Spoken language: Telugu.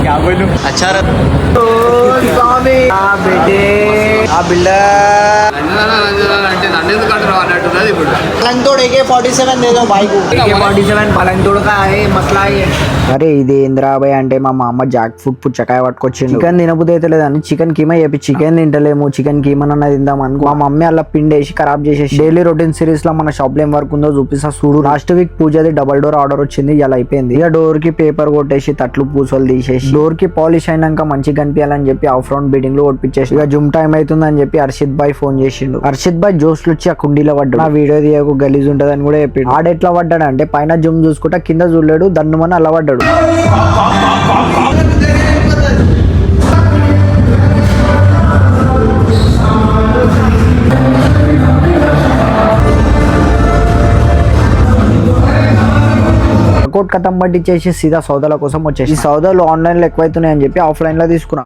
क्या बोलूं अच्छा पलंग AK-47 दे दो भाई को। AK-47 पलंग तोड़ का है मसला है। అరే ఇది ఏంద్రా భయ్ అంటే మా అమ్మ జాక్ ఫుడ్ పుచ్చకాయ పట్టుకొచ్చింది. చికెన్ తినబుద్ధి అయితే లేదని చికెన్ కీమా చెప్పి చికెన్ తింటలేము, చికెన్ కీమా అన్నది తిందాం అనుకో మా మమ్మీ అలా పిండేసి ఖరాబ్ చేసేసి డైలీ రొటీన్ సిరీస్ లో మన షాప్ లో ఏం వర్క్ ఉందో చూపిస్తా చూడు. లాస్ట్ వీక్ పూజది డబల్ డోర్ ఆర్డర్ వచ్చింది, ఇలా అయిపోయింది. ఇక డోర్ కి పేపర్ కొట్టేసి తట్లు పూసలు తీసేసి డోర్ కి పాలిష్ అయినాక మంచిగా కనిపించాలని చెప్పి ఆఫ్ రౌండ్ బీడింగ్ లో కొట్టించేసి ఇక జుమ్ టైం అవుతుందని చెప్పి హర్షిత్ బాయ్ ఫోన్ చేసిండు. హర్షిత్ బాయ్ జోస్లు వచ్చి ఆ కుండీలో పడ్డాడు. నా వీడియో తీయకు గలీజ్ ఉంటది అని కూడా చెప్పాడు. ఆడెట్లా పడ్డాడు అంటే పైన జుమ్ చూసుకుంటా కింద చూడలేడు, దన్నుమని అలా పడ్డాడు. కోట్ కథం బట్టి చేసి సీదా సౌదాల కోసం వచ్చేసి ఈ సౌదాలు ఆన్లైన్ లో ఎక్కువైతున్నాయి అని చెప్పి ఆఫ్లైన్ లో తీసుకున్నా.